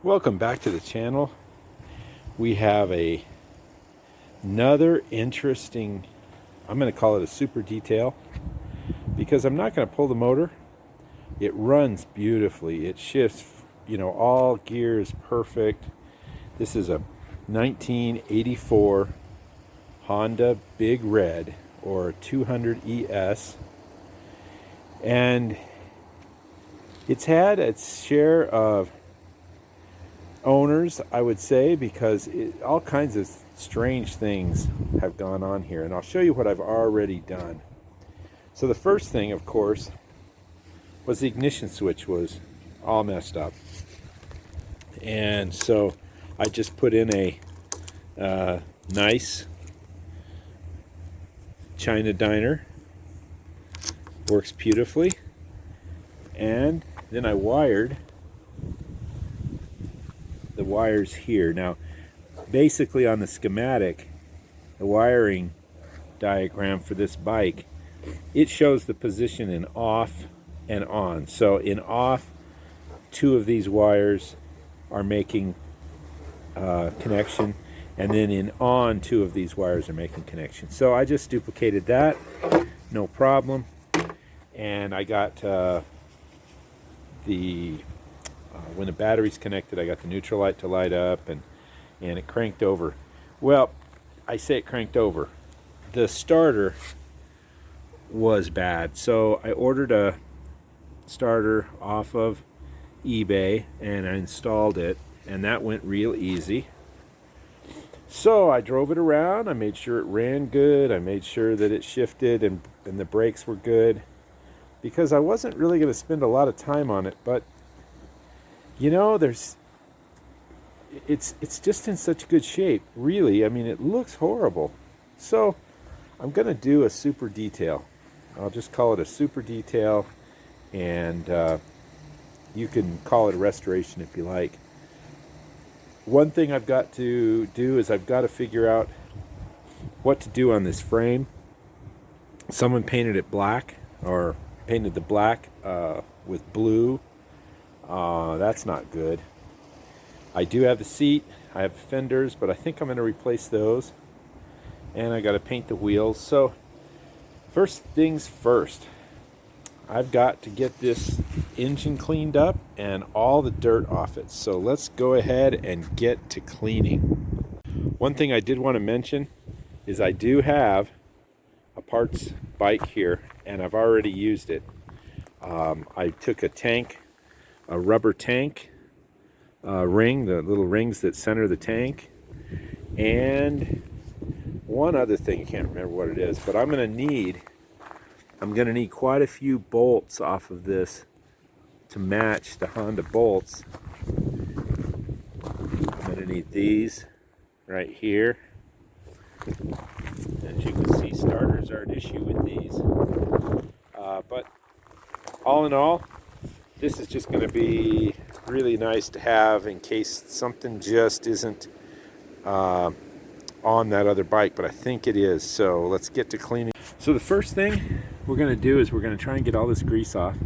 Welcome back to the channel. We have another interesting, I'm going to call it a super detail, because I'm not going to pull the motor. It runs beautifully. It shifts, all gears perfect. This is a 1984 Honda Big Red, or 200es, and it's had its share of owners, I would say, because all kinds of strange things have gone on here, and I'll show you what I've already done. So the first thing, of course, was the ignition switch was all messed up, and so I just put in a nice China diner. Works beautifully. And then I wired the wires here. Now, basically on the schematic, the wiring diagram for this bike, it shows the position in off and on. So in off, two of these wires are making connection, and then in on, two of these wires are making connection. So I just duplicated that, no problem. And I got when the battery's connected, I got the neutral light to light up, and it cranked over. Well, I say it cranked over. The starter was bad, so I ordered a starter off of eBay and I installed it, and that went real easy. So I drove it around, I made sure it ran good, I made sure that it shifted and the brakes were good, because I wasn't really going to spend a lot of time on it. But it's just in such good shape, really. I mean, it looks horrible. So I'm going to do a super detail. I'll just call it a super detail, and you can call it a restoration if you like. One thing I've got to do is I've got to figure out what to do on this frame. Someone painted it black, or painted the black with blue. That's not good. I do have the seat, I have fenders, but I think I'm going to replace those, and I got to paint the wheels. So first things first, I've got to get this engine cleaned up and all the dirt off it. So let's go ahead and get to cleaning. One thing I did want to mention is I do have a parts bike here, and I've already used it. I took a rubber tank ring, the little rings that center the tank, and one other thing, I can't remember what it is, but I'm going to need quite a few bolts off of this to match the Honda bolts. I'm going to need these right here. As you can see, starters are an issue with these. But all in all, this is just going to be really nice to have in case something just isn't on that other bike, but I think it is. So let's get to cleaning. So the first thing we're going to do is we're going to try and get all this grease off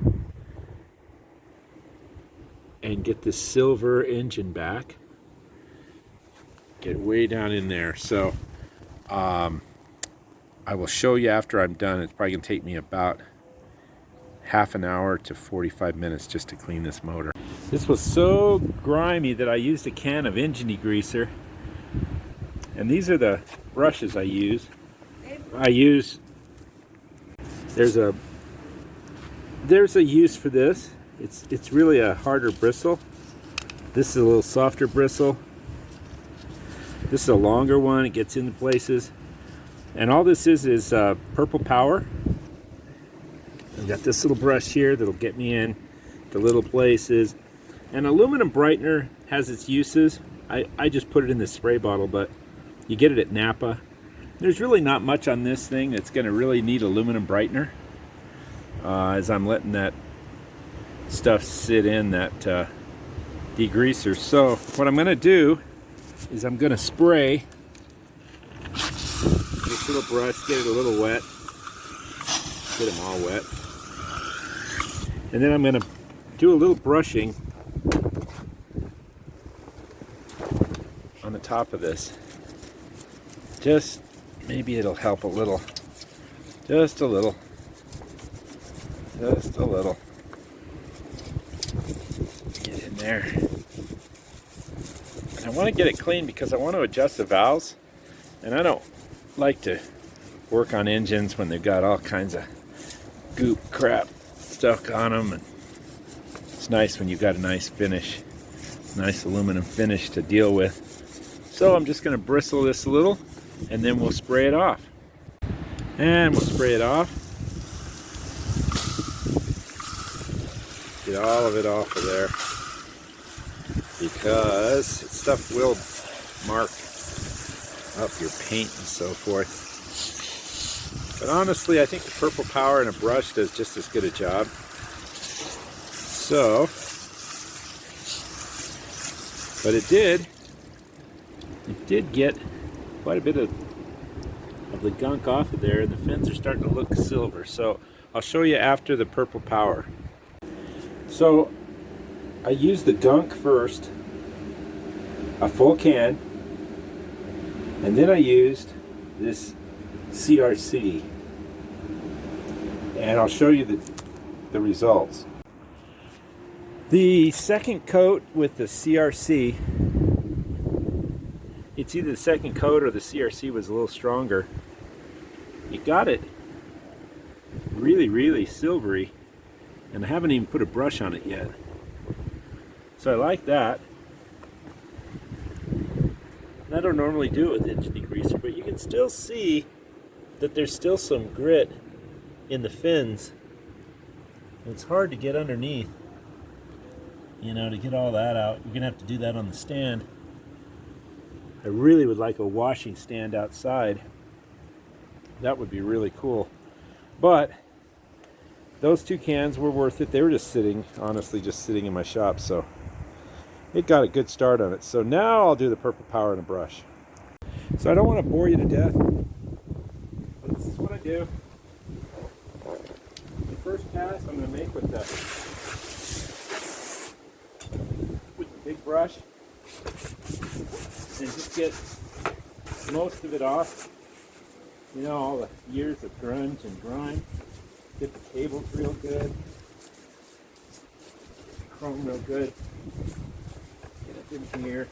and get this silver engine back. Get way down in there. So I will show you after I'm done. It's probably going to take me about half an hour to 45 minutes just to clean this motor. This was so grimy that I used a can of engine degreaser, and these are the brushes I use. There's a use for this. It's really a harder bristle. This is a little softer bristle. This is a longer one. It gets into places, and all this is Purple Power. I've got this little brush here that'll get me in to little places. And aluminum brightener has its uses. I just put it in the spray bottle, but you get it at Napa. There's really not much on this thing that's going to really need aluminum brightener, as I'm letting that stuff sit in that degreaser. So what I'm going to do is I'm going to spray this little brush, get it a little wet, get them all wet. And then I'm going to do a little brushing on the top of this. Just maybe it'll help a little. Just a little. Just a little. Get in there. And I want to get it clean because I want to adjust the valves. And I don't like to work on engines when they've got all kinds of goop crap stuck on them. And it's nice when you've got a nice finish, nice aluminum finish to deal with. So I'm just going to bristle this a little and then we'll spray it off. And we'll spray it off. Get all of it off of there because stuff will mark up your paint and so forth. But honestly, I think the Purple Power and a brush does just as good a job. So, but it did get quite a bit of the gunk off of there, and the fins are starting to look silver. So I'll show you after the Purple Power. So I used the gunk first, a full can, and then I used this CRC, and I'll show you the results. The second coat with the CRC, it's either the second coat or the CRC was a little stronger. You got it really, really silvery, and I haven't even put a brush on it yet. So I like that. And I don't normally do it with inch degreaser, but you can still see that there's still some grit in the fins. And it's hard to get underneath, you know, to get all that out. You're gonna have to do that on the stand. I really would like a washing stand outside. That would be really cool. But those two cans were worth it. They were just sitting, honestly, just sitting in my shop. So it got a good start on it. So now I'll do the Purple Power and a brush. So I don't want to bore you to death, but this is what I do. The first pass I'm going to make with the big brush and just get most of it off. You know, all the years of grunge and grime. Get the cables real good. Chrome real good. Get up in here.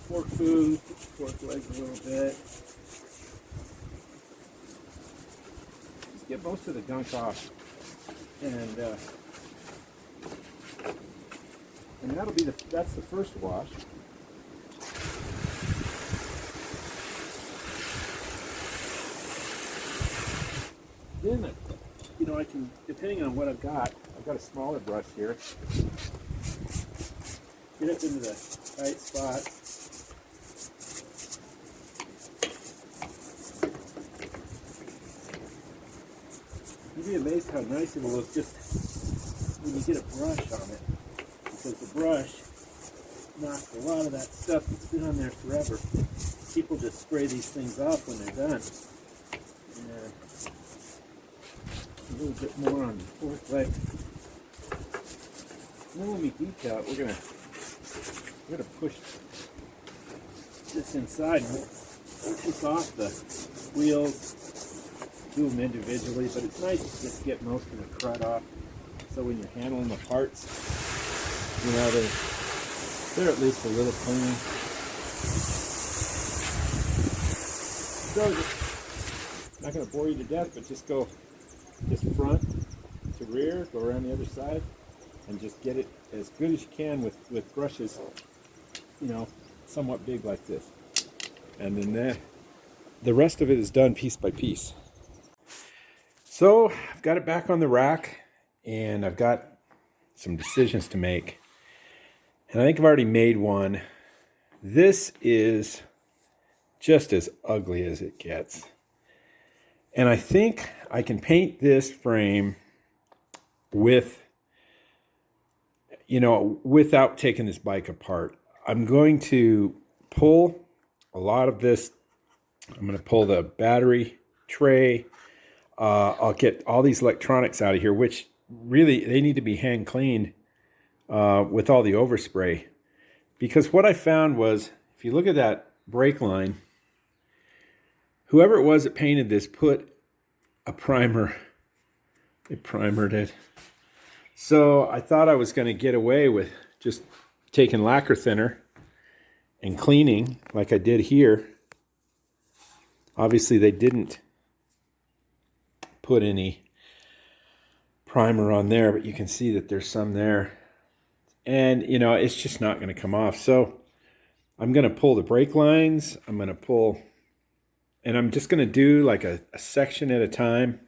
Fork food, fork legs a little bit. Just get most of the gunk off. And that's the first wash. Then, you know, I can, depending on what I've got a smaller brush here. Get up into the tight spot. You'd be amazed how nice it will look just when you get a brush on it. Because the brush knocks a lot of that stuff that's been on there forever. People just spray these things off when they're done. And a little bit more on the fork leg. Now when we detail it, we're gonna push this inside and push this off the wheels. Do them individually, but it's nice to just get most of the crud off. So when you're handling the parts, you know, they're at least a little clean. So just, not going to bore you to death, but just go just front to rear, go around the other side, and just get it as good as you can with brushes, you know, somewhat big like this. And then the rest of it is done piece by piece. So I've got it back on the rack, and I've got some decisions to make. And I think I've already made one. This is just as ugly as it gets. And I think I can paint this frame with, you know, without taking this bike apart. I'm going to pull a lot of this. I'm going to pull the battery tray. I'll get all these electronics out of here, which really, they need to be hand cleaned with all the overspray. Because what I found was, if you look at that brake line, whoever it was that painted this put a primer. It primered it. So I thought I was going to get away with just taking lacquer thinner and cleaning like I did here. Obviously they didn't put any primer on there, but you can see that there's some there. And, you know, it's just not going to come off. So I'm going to pull the brake lines. I'm going to pull, and I'm just going to do like a section at a time.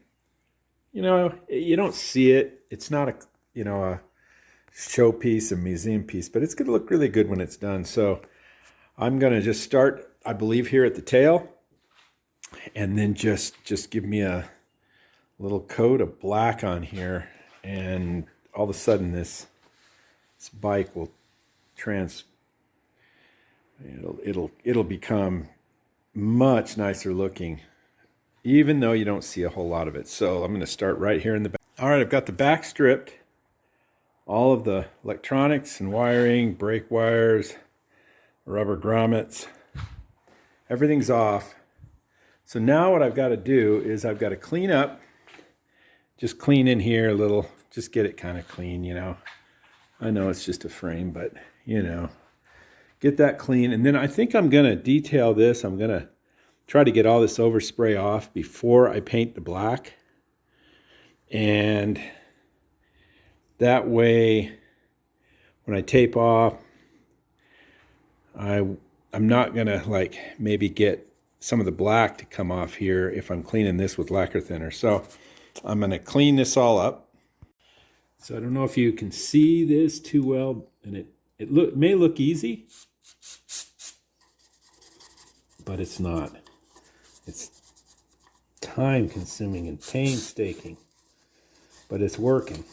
You know, you don't see it. It's not a, you know, a showpiece, a museum piece, but it's going to look really good when it's done. So I'm going to just start, I believe, here at the tail, and then just give me a little coat of black on here, and all of a sudden this bike will it'll become much nicer looking, even though you don't see a whole lot of it. So I'm going to start right here in the back. All right, I've got the back stripped. All of the electronics and wiring, brake wires, rubber grommets, everything's off. So now what I've got to do is I've got to clean up, just clean in here a little, just get it kind of clean, you know. I know it's just a frame, but, you know, get that clean. And then I think I'm going to detail this. I'm going to try to get all this overspray off before I paint the black. And that way, when I tape off, I'm not going to, like, maybe get some of the black to come off here if I'm cleaning this with lacquer thinner. So I'm going to clean this all up. So I don't know if you can see this too well, and it may look easy, but it's not. It's time consuming and painstaking, but it's working.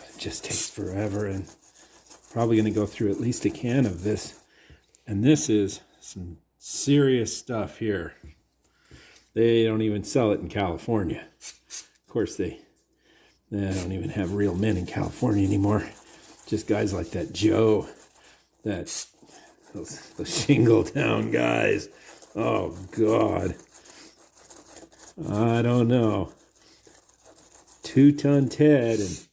It just takes forever, and probably going to go through at least a can of this. And this is some serious stuff here. They don't even sell it in California. Of course, they don't even have real men in California anymore. Just guys like that Joe, those shingle town guys. Oh God, I don't know. 2-Ton Ted and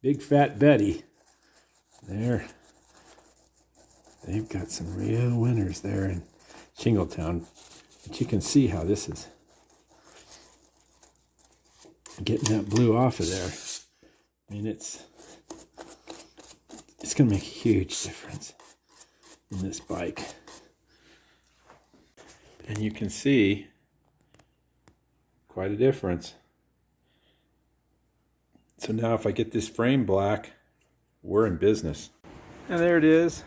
Big Fat Betty. They've got some real winners there in Shingletown. But you can see how this is getting that blue off of there. I mean, it's going to make a huge difference in this bike. And you can see quite a difference. So now if I get this frame black, we're in business. And there it is.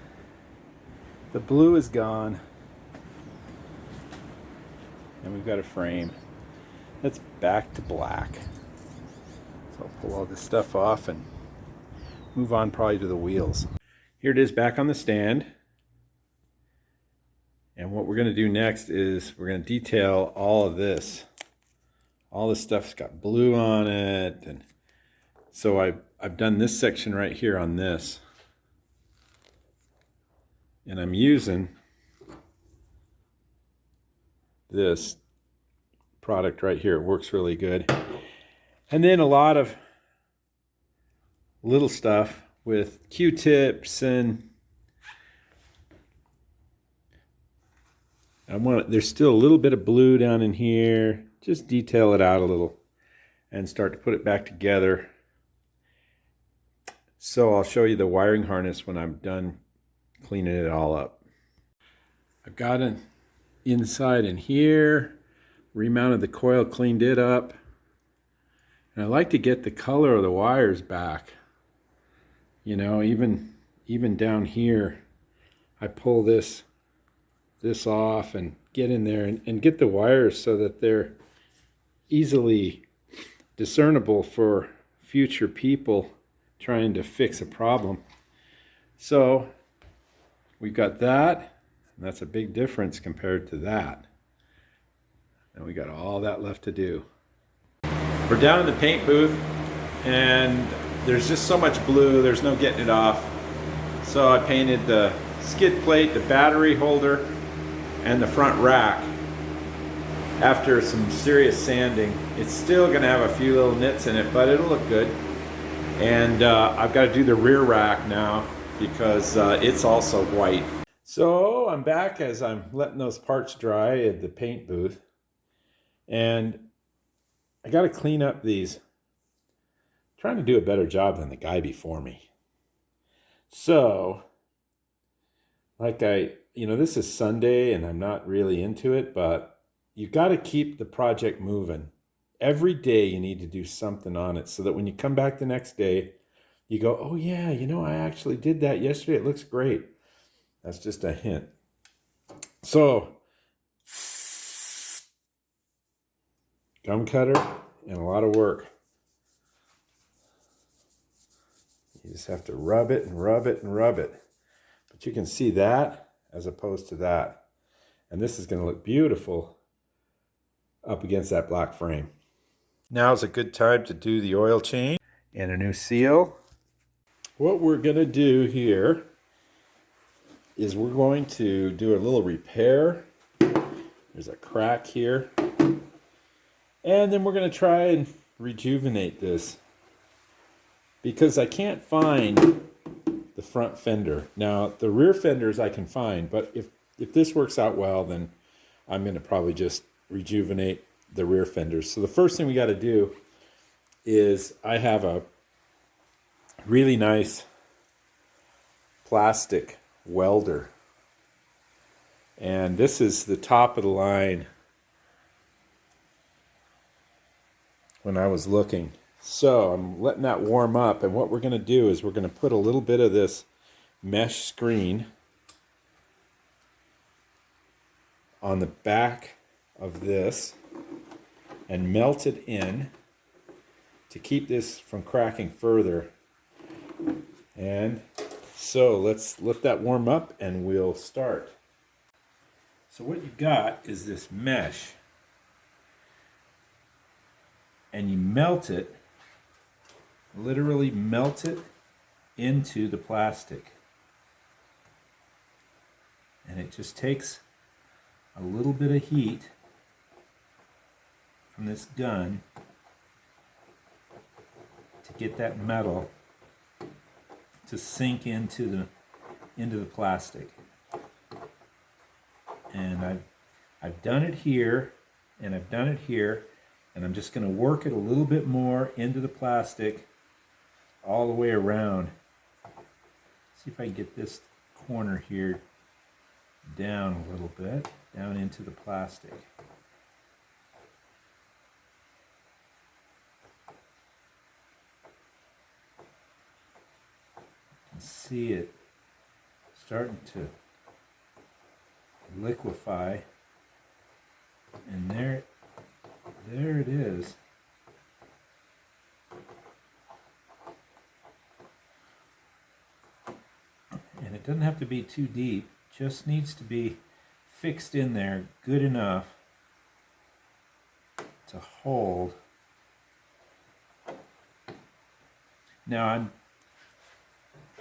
The blue is gone. And we've got a frame that's back to black. So I'll pull all this stuff off and move on probably to the wheels. Here it is back on the stand. And what we're going to do next is we're going to detail all of this. All this stuff's got blue on it. And so I've done this section right here on this. And I'm using this product right here. It works really good. And then a lot of little stuff with Q-tips, and there's still a little bit of blue down in here. Just detail it out a little and start to put it back together. So I'll show you the wiring harness when I'm done cleaning it all up. I've got an inside in here, remounted the coil, cleaned it up, and I like to get the color of the wires back. You know, even down here, I pull this off and get in there and get the wires so that they're easily discernible for future people trying to fix a problem. So we've got that, and that's a big difference compared to that. And we got all that left to do. We're down in the paint booth, and there's just so much blue, there's no getting it off. So I painted the skid plate, the battery holder, and the front rack. After some serious sanding, it's still going to have a few little nits in it, but it'll look good. And I've got to do the rear rack now because it's also white. So I'm back as I'm letting those parts dry at the paint booth. And I got to clean up these. I'm trying to do a better job than the guy before me. So, this is Sunday and I'm not really into it, but you got to keep the project moving. Every day you need to do something on it so that when you come back the next day, you go, oh yeah, I actually did that yesterday. It looks great. That's just a hint. So, gum cutter and a lot of work. You just have to rub it and rub it and rub it. But you can see that as opposed to that. And this is going to look beautiful up against that black frame. Now is a good time to do the oil change and a new seal. What we're going to do here is we're going to do a little repair. There's a crack here. And then we're going to try and rejuvenate this because I can't find the front fender. Now, the rear fenders I can find, but if this works out well, then I'm going to probably just rejuvenate the rear fenders. So the first thing we got to do is I have a really nice plastic welder. And this is the top of the line when I was looking. So I'm letting that warm up, and what we're going to do is we're going to put a little bit of this mesh screen on the back of this and melt it in to keep this from cracking further. And so let's let that warm up and we'll start. So what you got is this mesh, and you melt it, literally melt it into the plastic. And it just takes a little bit of heat from this gun to get that metal to sink into the plastic. And I've done it here, and I've done it here, and I'm just going to work it a little bit more into the plastic all the way around. See if I can get this corner here down a little bit, down into the plastic. You can see it starting to liquefy, and there it is. And it doesn't have to be too deep, just needs to be fixed in there good enough to hold. Now I'm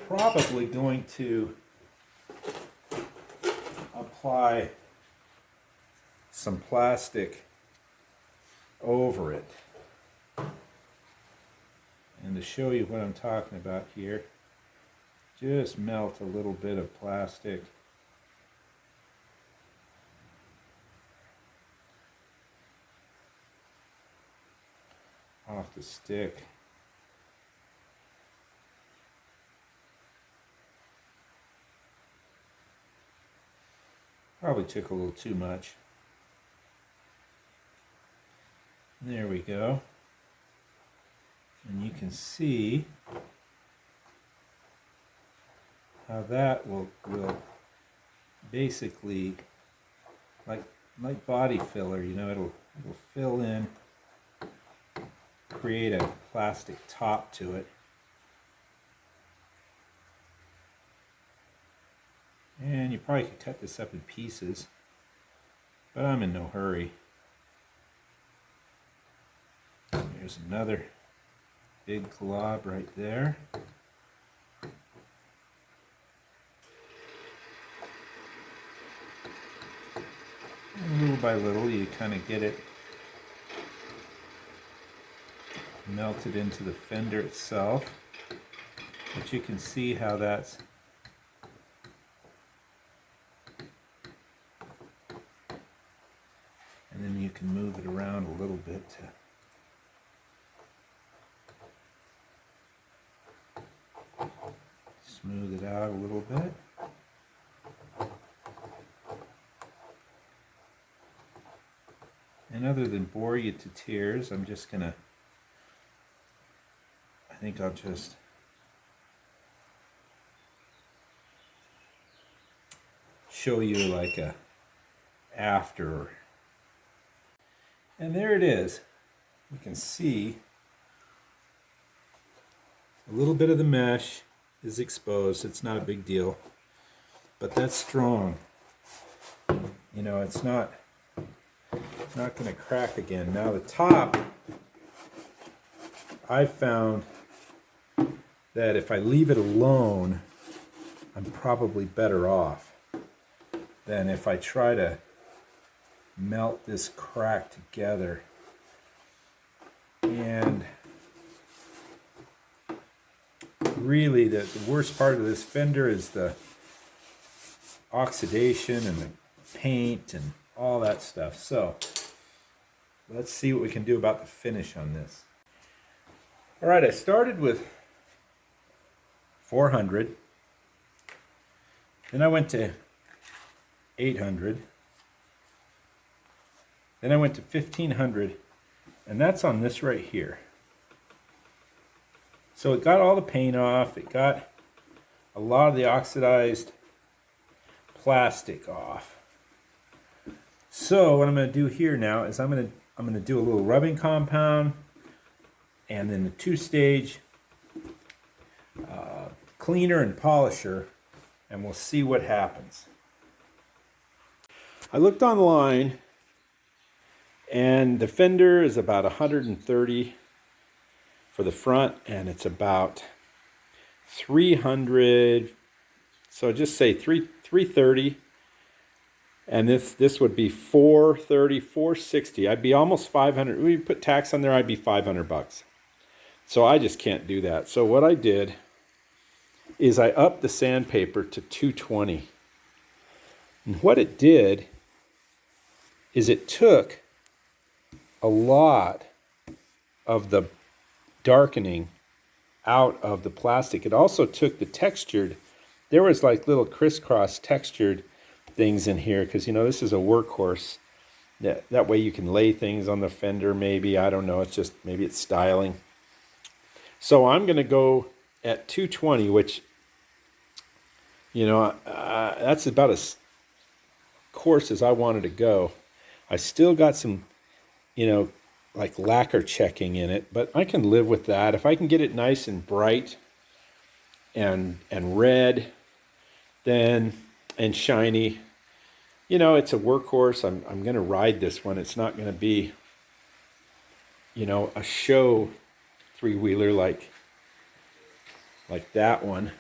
probably going to apply some plastic over it. And to show you what I'm talking about here, just melt a little bit of plastic off the stick. Probably took a little too much. There we go. And you can see how that will basically, like body filler, it'll fill in, create a plastic top to it. And you probably could cut this up in pieces, but I'm in no hurry. There's There's another big glob right there. And little by little, you kind of get it melted into the fender itself. But you can see how that's and then you can move it around a little bit to smooth it out a little bit. And other than bore you to tears, I'm just gonna, I think I'll just show you like a after. And there it is. You can see a little bit of the mesh is exposed. It's not a big deal, but that's strong. You know, it's not going to crack again. Now the top, I've found that if I leave it alone, I'm probably better off than if I try to melt this crack together. And really the worst part of this fender is the oxidation and the paint and all that stuff. So let's see what we can do about the finish on this. All right, I started with 400, then I went to 800, then I went to 1500, and that's on this right here. So it got all the paint off, it got a lot of the oxidized plastic off. So what I'm going to do here now is I'm going to do a little rubbing compound and then the two-stage cleaner and polisher, and we'll see what happens. I looked online, and the fender is about 130 for the front, and it's about 300, so just say 330, and this would be 430, 460. I'd be almost 500. We put tax on there, I'd be $500. So I just can't do that. So what I did is I upped the sandpaper to 220. And what it did is it took a lot of the darkening out of the plastic. It also took the textured, there was like little crisscross textured things in here, because you know this is a workhorse. That way you can lay things on the fender, maybe, I don't know, it's just, maybe it's styling. So I'm going to go at 220, which, you know, that's about as coarse as I wanted to go. I still got some, you know, like lacquer checking in it, but I can live with that. If I can get it nice and bright and red, then, and shiny, you know, it's a workhorse. I'm going to ride this one. It's not going to be, you know, a show three-wheeler like that one.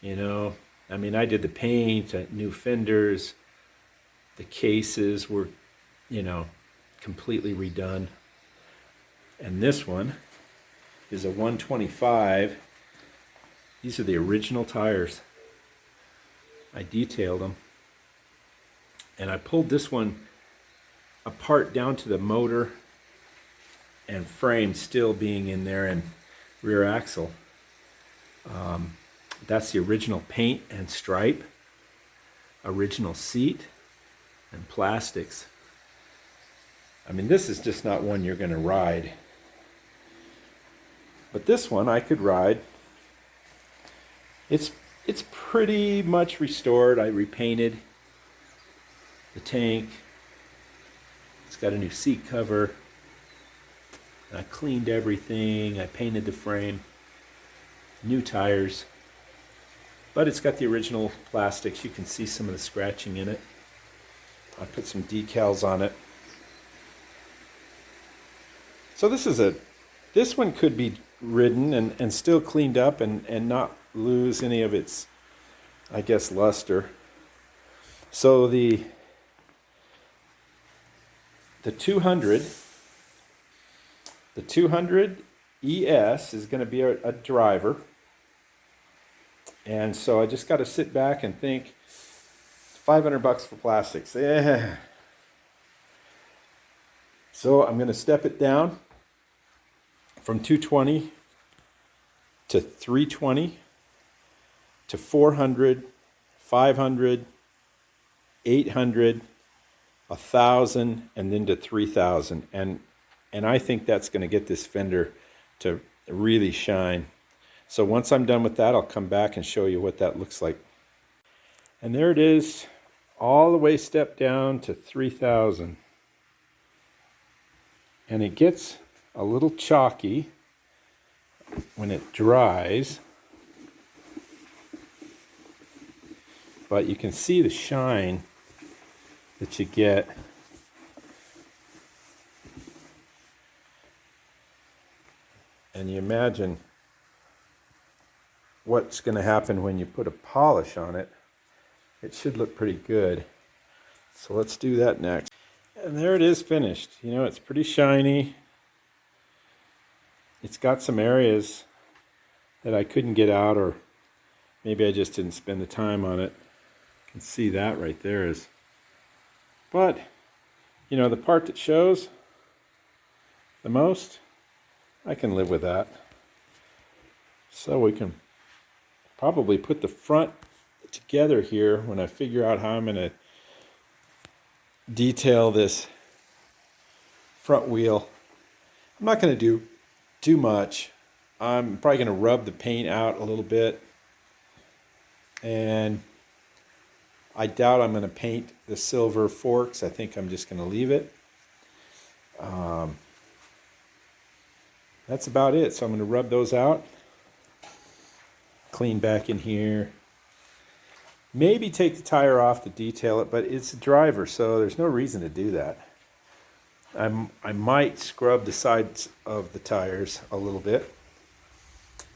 You know, I mean, I did the paint, new fenders, the cases were, you know, completely redone. And this one is a 125. These are the original tires. I detailed them. And I pulled this one apart down to the motor and frame still being in there, and rear axle. That's the original paint and stripe, original seat, and plastics. I mean, this is just not one you're going to ride. But this one I could ride. It's pretty much restored. I repainted the tank. It's got a new seat cover. I cleaned everything. I painted the frame. New tires. But it's got the original plastics. You can see some of the scratching in it. I put some decals on it. So this one could be ridden and still cleaned up and not lose any of its, I guess, luster. So the 200 ES is going to be a driver. And so I just got to sit back and think, $500 for plastics. Yeah. So I'm going to step it down from 220 to 320 to 400, 500, 800, 1,000, and then to 3,000. And I think that's going to get this fender to really shine. So once I'm done with that, I'll come back and show you what that looks like. And there it is, all the way stepped down to 3,000. And it gets a little chalky when it dries, but you can see the shine that you get. And you imagine what's going to happen when you put a polish on it. It should look pretty good. So let's do that next. And there it is finished. You know, it's pretty shiny. It's got some areas that I couldn't get out, or maybe I just didn't spend the time on it. You can see that right there is. But, you know, the part that shows the most, I can live with that. So we can probably put the front together here when I figure out how I'm going to detail this front wheel. I'm not going to do too much. I'm probably going to rub the paint out a little bit, and I doubt I'm going to paint the silver forks. I think I'm just going to leave it. That's about it. So I'm going to rub those out, clean back in here. Maybe take the tire off to detail it, but it's a driver, so there's no reason to do that. I might scrub the sides of the tires a little bit.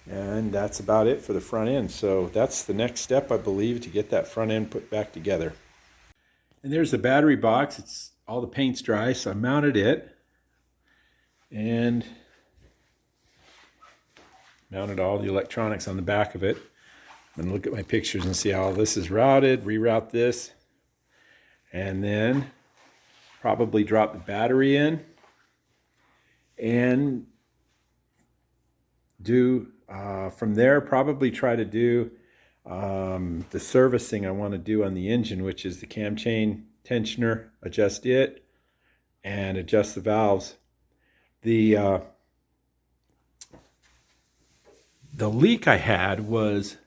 And that's about it for the front end. So that's the next step, I believe, to get that front end put back together. And there's the battery box. It's all the paint's dry, so I mounted it. And mounted all the electronics on the back of it. I'm gonna look at my pictures and see how all this is routed, reroute this, and then probably drop the battery in and do, from there, probably try to do the servicing I want to do on the engine, which is the cam chain tensioner, adjust it, and adjust the valves. The leak I had was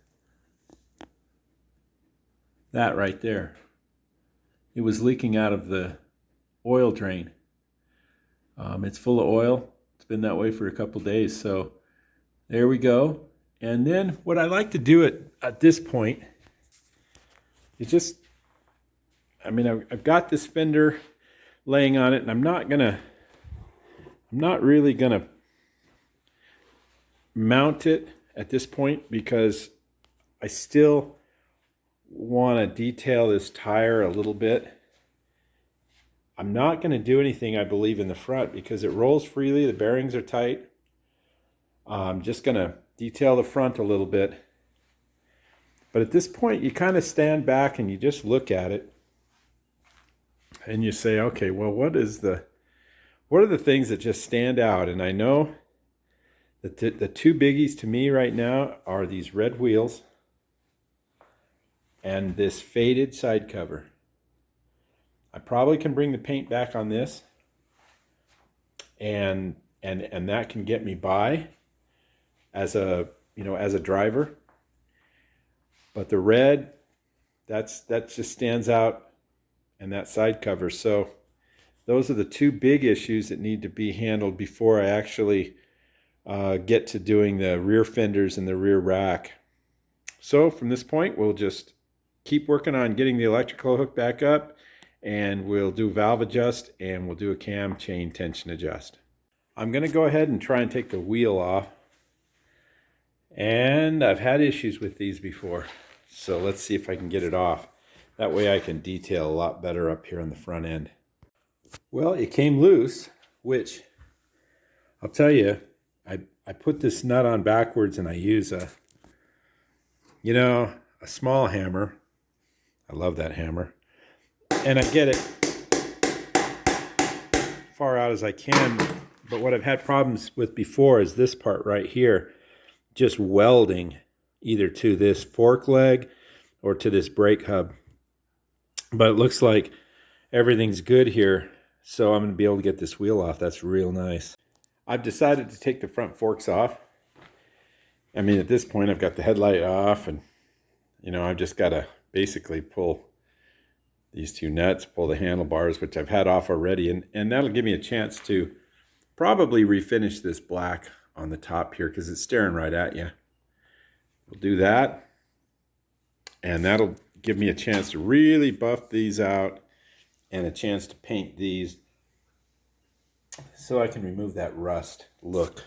that right there. It was leaking out of the oil drain. It's full of oil. It's been that way for a couple days. So there we go. And then what I like to do at this point is just, I mean, I've got this fender laying on it, and I'm not really gonna mount it at this point because I still want to detail this tire a little bit. I'm not going to do anything, I believe, in the front because it rolls freely. The bearings are tight. I'm just going to detail the front a little bit. But at this point, you kind of stand back and you just look at it and you say, okay, well, what are the things that just stand out? And I know that the two biggies to me right now are these red wheels and this faded side cover. I probably can bring the paint back on this, and that can get me by as a driver. But the red, that just stands out, and that side cover. So those are the two big issues that need to be handled before I actually get to doing the rear fenders and the rear rack. So from this point, we'll just keep working on getting the electrical hook back up, and we'll do valve adjust, and we'll do a cam chain tension adjust. I'm going to go ahead and try and take the wheel off. And I've had issues with these before. So let's see if I can get it off. That way I can detail a lot better up here on the front end. Well, it came loose, which I'll tell you, I put this nut on backwards and I use a small hammer. I love that hammer. And I get it far out as I can. But what I've had problems with before is this part right here, just welding either to this fork leg or to this brake hub. But it looks like everything's good here, so I'm going to be able to get this wheel off. That's real nice. I've decided to take the front forks off. I mean, at this point, I've got the headlight off, and I've just got to basically pull these two nuts, pull the handlebars, which I've had off already, and that'll give me a chance to probably refinish this black on the top here because it's staring right at you. We'll do that, and that'll give me a chance to really buff these out and a chance to paint these so I can remove that rust look.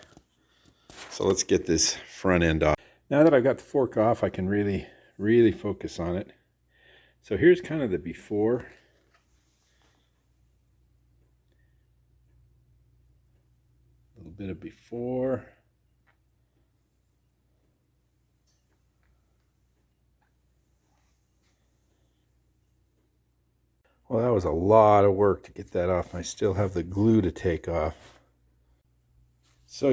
So let's get this front end off. Now that I've got the fork off, I can really focus on it. So here's kind of the before. A little bit of before. Well, that was a lot of work to get that off. I still have the glue to take off. So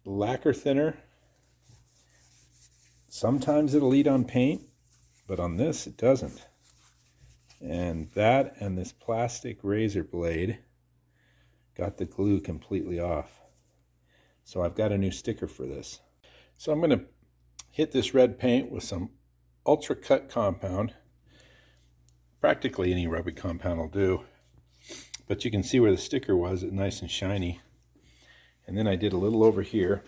lacquer thinner, sometimes it'll eat on paint, but on this it doesn't. And that and this plastic razor blade got the glue completely off. So I've got a new sticker for this. So I'm going to hit this red paint with some ultra cut compound. Practically any rubber compound will do. But you can see where the sticker was, it's nice and shiny. And then I did a little over here.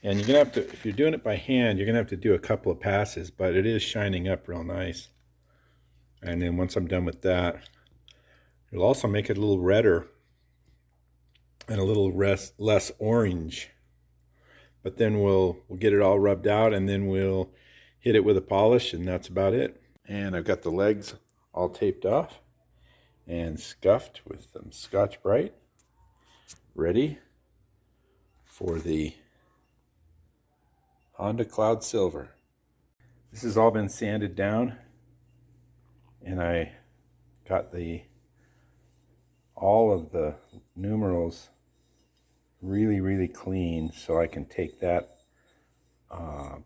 And you're going to have to, if you're doing it by hand, you're going to have to do a couple of passes, but it is shining up real nice. And then once I'm done with that, it'll also make it a little redder and a little less orange. But then we'll get it all rubbed out, and then we'll hit it with a polish, and that's about it. And I've got the legs all taped off and scuffed with some Scotch-Brite, ready for the Honda Cloud Silver. This has all been sanded down, and I got all of the numerals really clean so I can take that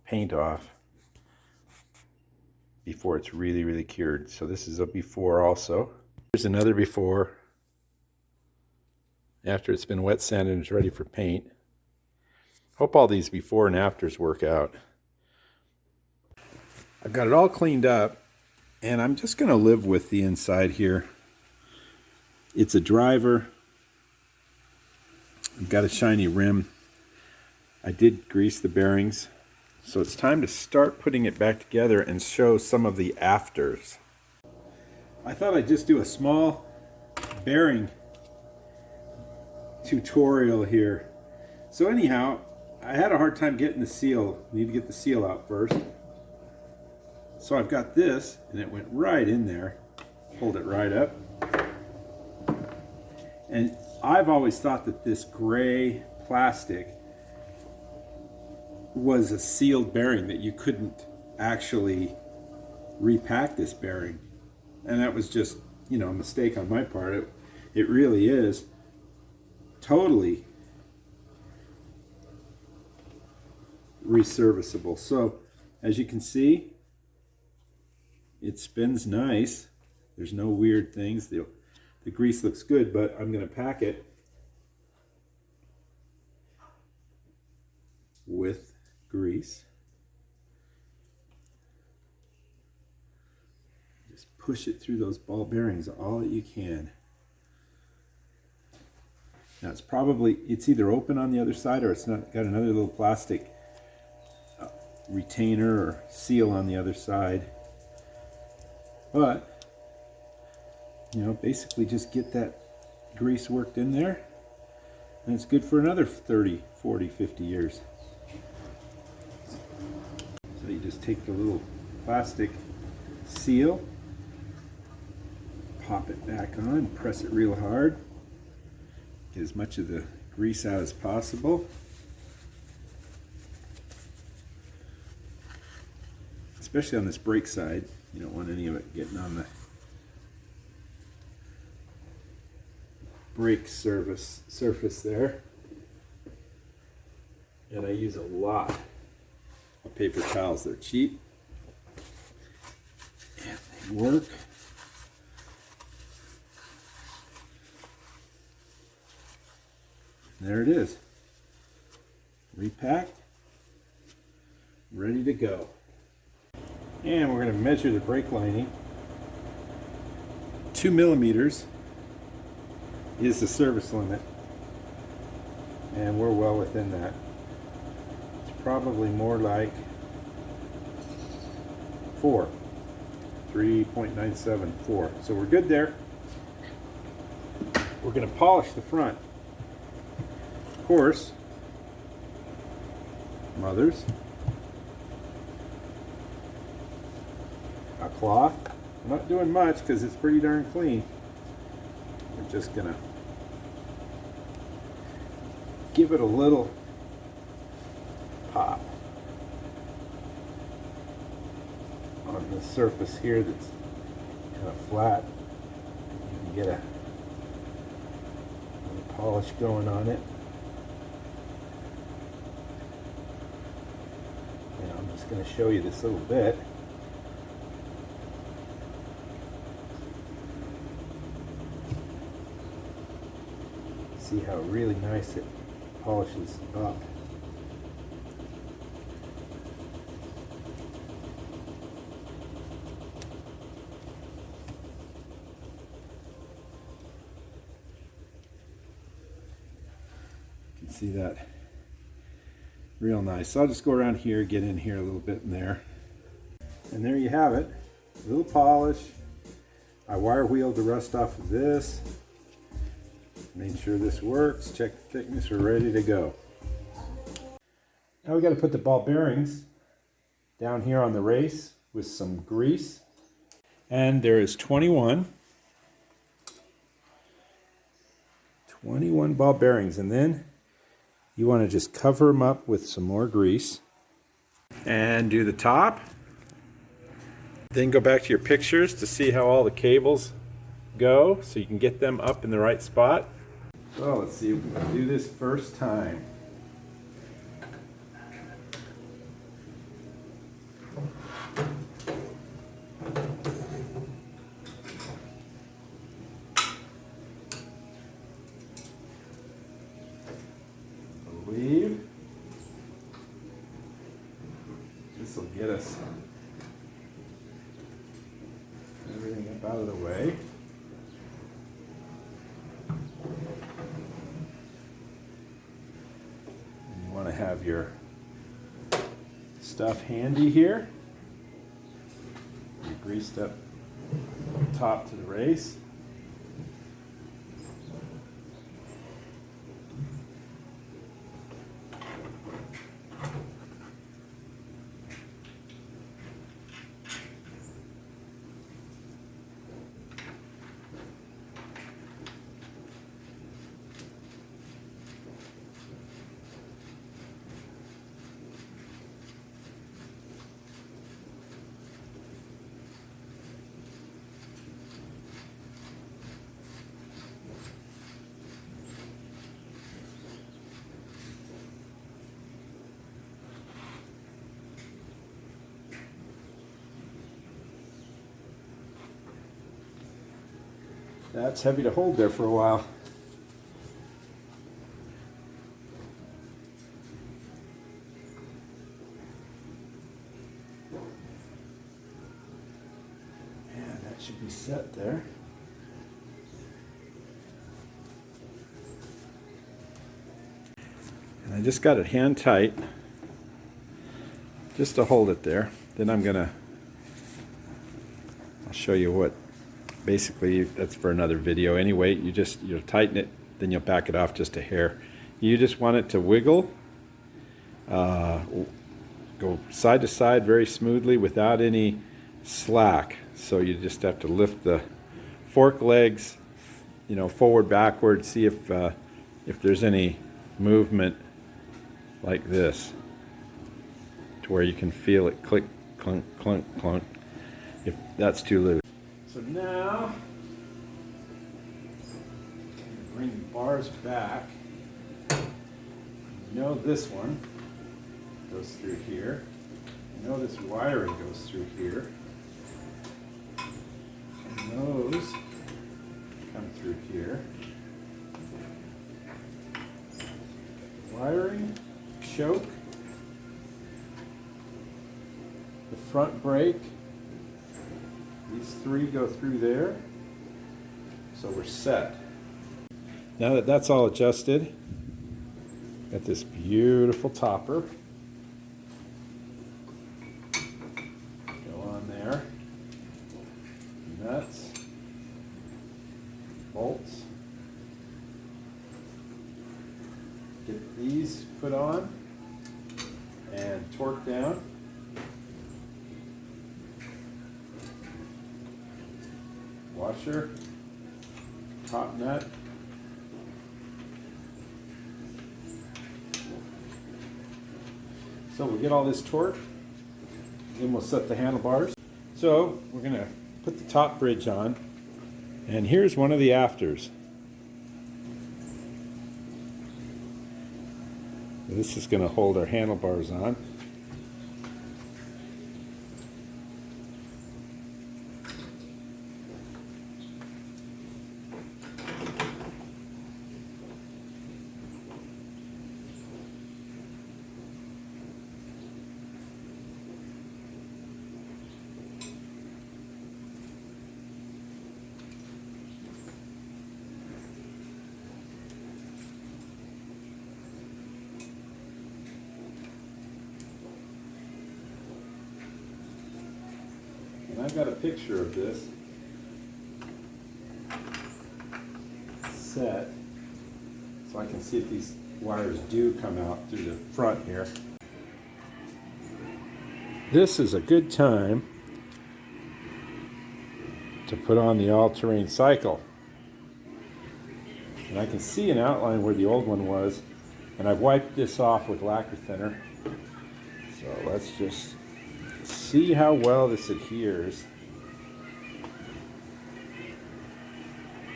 paint off before it's really cured. So this is a before also. Here's another before after it's been wet sanded and it's ready for paint. Hope all these before and afters work out. I've got it all cleaned up, and I'm just going to live with the inside here. It's a driver. I've got a shiny rim. I did grease the bearings. So it's time to start putting it back together and show some of the afters. I thought I'd just do a small bearing tutorial here. So anyhow, I had a hard time getting the seal. Need to get the seal out first. So I've got this, and it went right in there. Pulled it right up. And I've always thought that this gray plastic was a sealed bearing, that you couldn't actually repack this bearing. And that was just, a mistake on my part. It really is totally reserviceable. So as you can see, it spins nice. There's no weird things. The grease looks good, but I'm going to pack it with grease. Just push it through those ball bearings all that you can. Now it's either open on the other side, or it's not got another little plastic retainer or seal on the other side. But basically just get that grease worked in there, and it's good for another 30, 40, 50 years. So you just take the little plastic seal, pop it back on, press it real hard, get as much of the grease out as possible. Especially on this brake side, you don't want any of it getting on the brake surface there. And I use a lot of paper towels. They're cheap and they work. There it is, repacked, ready to go. And we're going to measure the brake lining. 2 millimeters is the service limit, and we're well within that. It's probably more like 4, 3.974. So we're good there. We're going to polish the front. Of course, mothers, a cloth. I'm not doing much because it's pretty darn clean. We're just gonna give it a little pop on the surface here that's kind of flat. You can get a little polish going on it. And I'm just going to show you this little bit. See how really nice it polishes up. You can see that real nice. So I'll just go around here, get in here a little bit in there. And there you have it. A little polish. I wire wheeled the rust off of this. Made sure this works, check the thickness, we're ready to go. Now we got to put the ball bearings down here on the race with some grease. And there is 21 ball bearings, and then you want to just cover them up with some more grease. And do the top. Then go back to your pictures to see how all the cables go so you can get them up in the right spot. So let's see if we can do this first time. Believe this will get us everything up out of the way. Want to have your stuff handy here. You're greased up top to the race. That's heavy to hold there for a while. And that should be set there. And I just got it hand tight just to hold it there. Then I'll show you what basically that's for another video. Anyway, you'll tighten it, then you'll back it off just a hair. You just want it to wiggle, go side to side very smoothly without any slack. So you just have to lift the fork legs, forward, backward, see if there's any movement like this, to where you can feel it click, clunk, clunk, clunk, if that's too loose. So now, bring the bars back. This one goes through here. This wiring goes through here. And those come through here. Wiring, choke, the front brake, these three go through there, so we're set. Now that that's all adjusted, got this beautiful topper, go on there, nuts, bolts, get these put on and torque down. Washer, top nut, so we'll get all this torque, then we'll set the handlebars. So we're going to put the top bridge on, and here's one of the afters. This is going to hold our handlebars on. And I've got a picture of this set, so I can see if these wires do come out through the front here. This is a good time to put on the all-terrain cycle. And I can see an outline where the old one was, and I've wiped this off with lacquer thinner. So let's just see how well this adheres.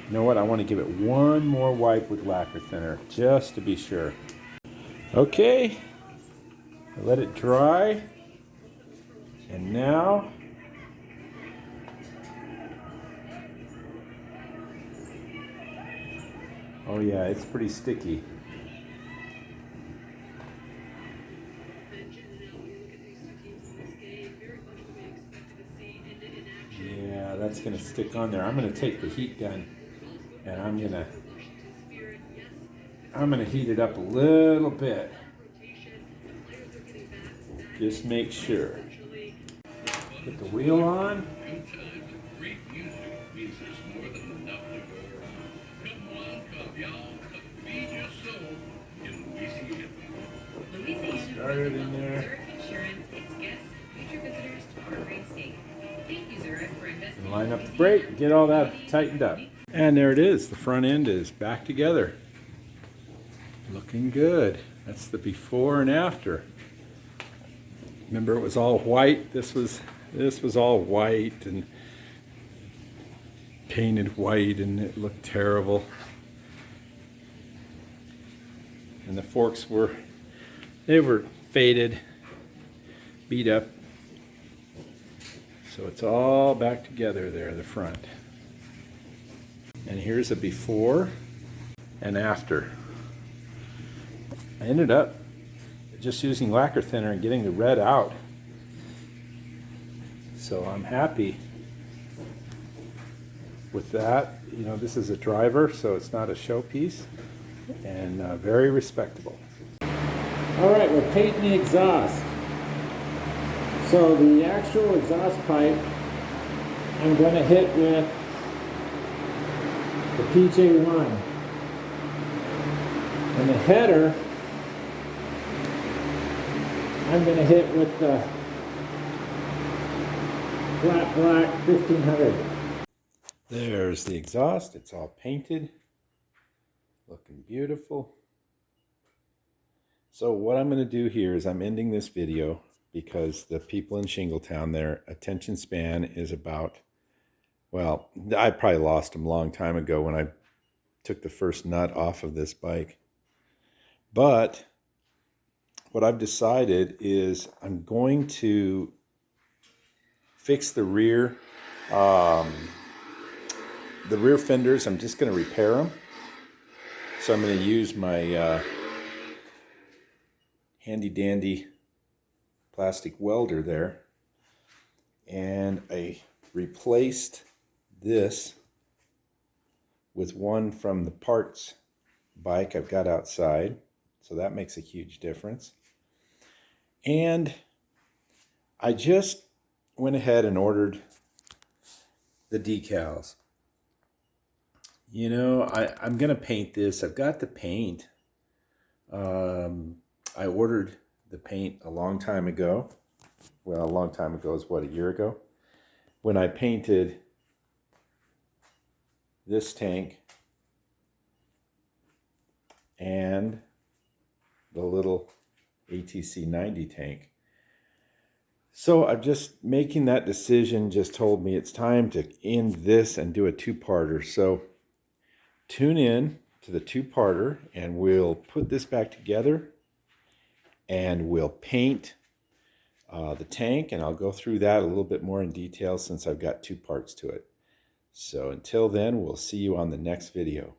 You know what? I want to give it one more wipe with lacquer thinner just to be sure. Okay, I let it dry, and now oh yeah, it's pretty sticky. Yeah, that's going to stick on there. I'm going to take the heat gun and I'm going to heat it up a little bit. Just make sure. Put the wheel on. Start it in there. And line up the brake, get all that tightened up. And there it is. The front end is back together. Looking good. That's the before and after. Remember, it was all white. This was all white and painted white, and it looked terrible. And the forks were faded, beat up. So it's all back together there, the front. And here's a before and after. I ended up just using lacquer thinner and getting the red out. So I'm happy with that. You know, this is a driver, so it's not a showpiece, and very respectable. All right, we're painting the exhaust. So the actual exhaust pipe I'm going to hit with the PJ1. And the header, I'm going to hit with the flat black 1500. There's the exhaust. It's all painted. Looking beautiful. So what I'm going to do here is I'm ending this video because the people in Shingletown, their attention span is about, well, I probably lost them a long time ago when I took the first nut off of this bike. But what I've decided is I'm going to fix the rear fenders. I'm just going to repair them. So I'm going to use my handy dandy plastic welder there, and I replaced this with one from the parts bike I've got outside, so that makes a huge difference. And I just went ahead and ordered the decals. You know, I'm gonna paint this. I've got the paint. I ordered the paint a long time ago. Well, a long time ago is what, a year ago? When I painted this tank and the little ATC200 tank. So I'm just making that decision, just told me it's time to end this and do a two-parter. So tune in to the two-parter and we'll put this back together and we'll paint the tank, and I'll go through that a little bit more in detail since I've got two parts to it. So until then, we'll see you on the next video.